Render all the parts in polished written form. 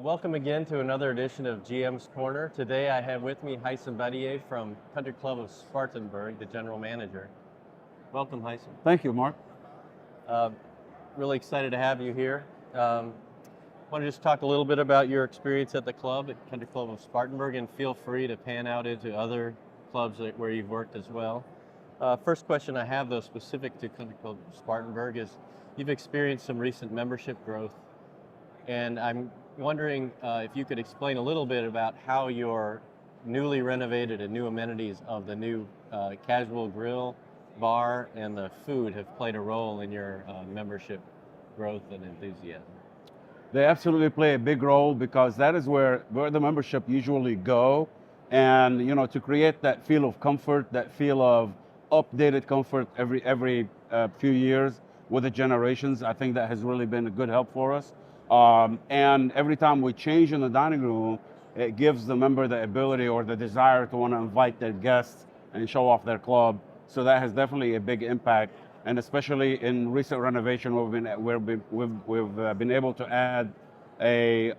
Welcome again to another edition of GM's Corner. Today I have with me Baityeh from Country Club of Spartanburg, the general manager. Welcome, Haissam. Thank you, Mark. Uh, really excited to have you here. Want to just talk a little bit about your experience at the club, at Country Club of Spartanburg, and feel free to pan out into other clubs where you've worked as well. First question I have, though, specific to Country Club of Spartanburg is you've experienced some recent membership growth, and I'm wondering if you could explain a little bit about how your newly renovated and new amenities of the new casual grill, bar, and the food have played a role in your membership growth and enthusiasm. They absolutely play a big role because that is where the membership usually go. And to create that feel of comfort, that feel of updated comfort every few years with the generations, I think that has really been a good help for us. And every time we change in the dining room, it gives the member the ability or the desire to want to invite their guests and show off their club. So that has definitely a big impact, and especially in recent renovation, we've been able to add a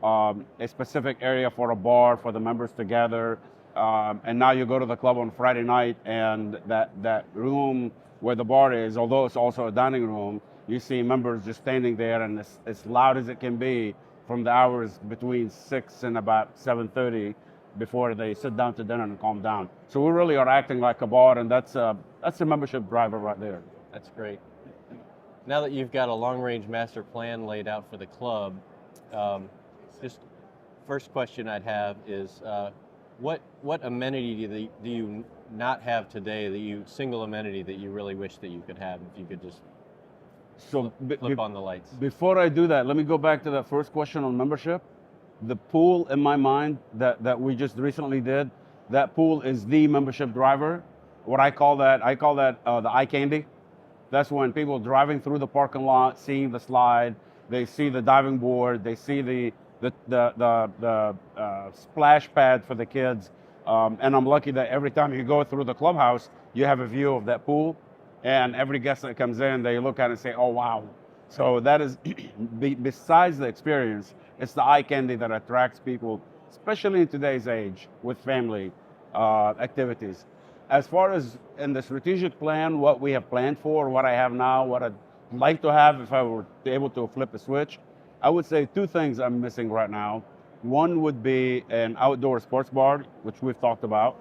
specific area for a bar for the members to gather. And now you go to the club on Friday night, and that room where the bar is, although it's also a dining room, you see members just standing there, and it's as loud as it can be from the hours between 6 and about 7:30 before they sit down to dinner and calm down. So we really are acting like a bar, and that's a membership driver right there. That's great. Now that you've got a long-range master plan laid out for the club, just first question I'd have is, what amenity do you not have today, single amenity that you really wish that you could have, if you could just flip on the lights? Before I do that, let me go back to that first question on membership. The pool in my mind that we just recently did, that pool is the membership driver. What I call that the eye candy. That's when people driving through the parking lot, seeing the slide, they see the diving board, they see the splash pad for the kids. And I'm lucky that every time you go through the clubhouse, you have a view of that pool. And every guest that comes in, they look at it and say, oh, wow. So that is, besides the experience, it's the eye candy that attracts people, especially in today's age with family activities. As far as in the strategic plan, what we have planned for, what I have now, what I'd like to have if I were able to flip a switch, I would say two things I'm missing right now. One would be an outdoor sports bar, which we've talked about.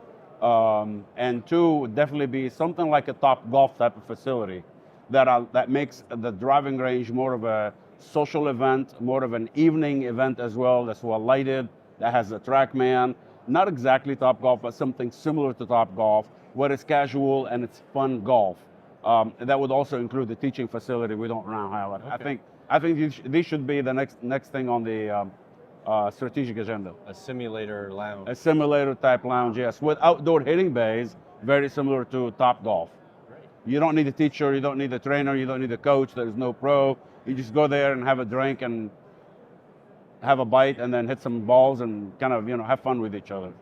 And two would definitely be something like a Top Golf type of facility that makes the driving range more of a social event, more of an evening event as well, that's well lighted, that has a TrackMan. Not exactly Top Golf, but something similar to Top Golf, where it's casual and it's fun golf. That would also include the teaching facility we don't now have. Okay. I think these should be the next thing on the strategic agenda. A simulator lounge. A simulator type lounge, yes, with outdoor hitting bays, very similar to Top Golf. Great. You don't need a teacher, you don't need a trainer, you don't need a coach, there's no pro. You just go there and have a drink and have a bite and then hit some balls and kind of, have fun with each other.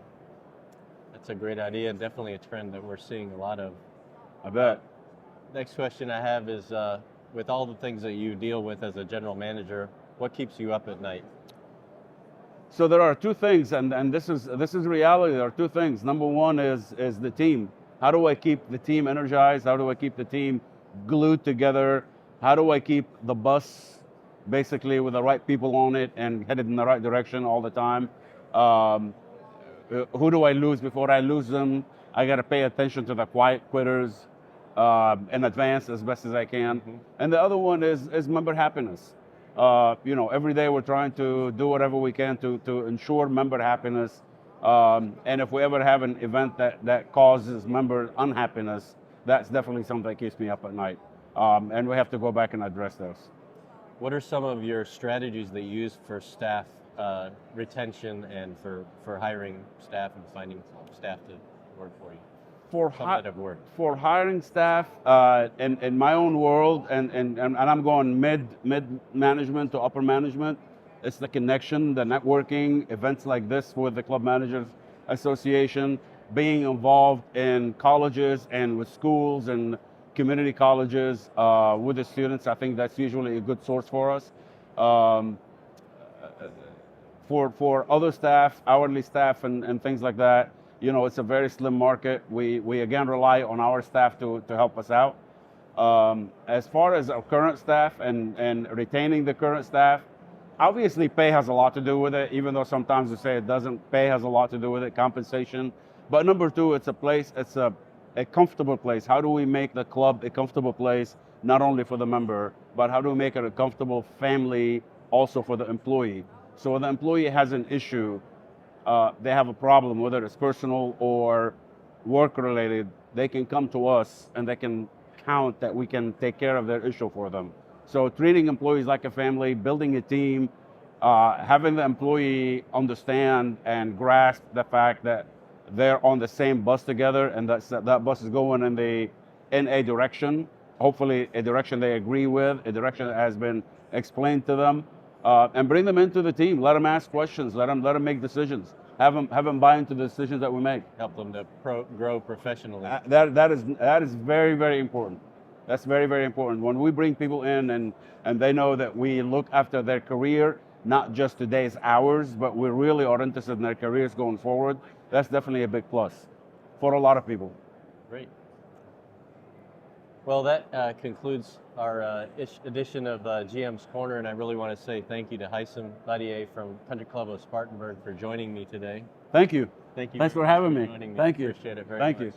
That's a great idea, and definitely a trend that we're seeing a lot of. I bet. Next question I have is, with all the things that you deal with as a general manager, what keeps you up at night? So there are two things, and this is reality. There are two things. Number one is the team. How do I keep the team energized? How do I keep the team glued together? How do I keep the bus basically with the right people on it and headed in the right direction all the time? Who do I lose before I lose them? I got to pay attention to the quiet quitters in advance as best as I can. Mm-hmm. And the other one is member happiness. Every day we're trying to do whatever we can to ensure member happiness. And if we ever have an event that causes member unhappiness, that's definitely something that keeps me up at night. And we have to go back and address those. What are some of your strategies that you use for staff retention and for hiring staff and finding staff to work for you? For hiring staff, in my own world, and I'm going mid management to upper management, it's the connection, the networking, events like this with the Club Managers Association, being involved in colleges and with schools and community colleges with the students. I think that's usually a good source for us. For other staff, hourly staff, and things like that, it's a very slim market. We again rely on our staff to help us out. As far as our current staff and retaining the current staff, obviously pay has a lot to do with it, even though sometimes we say it doesn't. Pay has a lot to do with it, compensation. But number two, it's a comfortable place. How do we make the club a comfortable place, not only for the member, but how do we make it a comfortable family also for the employee? So when the employee has an issue, they have a problem, whether it's personal or work related, they can come to us and they can count that we can take care of their issue for them. So treating employees like a family, building a team, having the employee understand and grasp the fact that they're on the same bus together and that bus is going in a direction, hopefully a direction they agree with, a direction that has been explained to them, and bring them into the team. Let them ask questions. Let them make decisions. Have them buy into the decisions that we make. Help them to grow professionally. That is very, very important. That's very, very important. When we bring people in and they know that we look after their career, not just today's hours, but we really are interested in their careers going forward, that's definitely a big plus for a lot of people. Great. Well, that concludes our edition of GM's Corner, and I really want to say thank you to Haissam Baityeh from Country Club of Spartanburg for joining me today. Thank you. Thank you. Thanks for having me. Joining me. Thank you. Appreciate it very Thank much. you.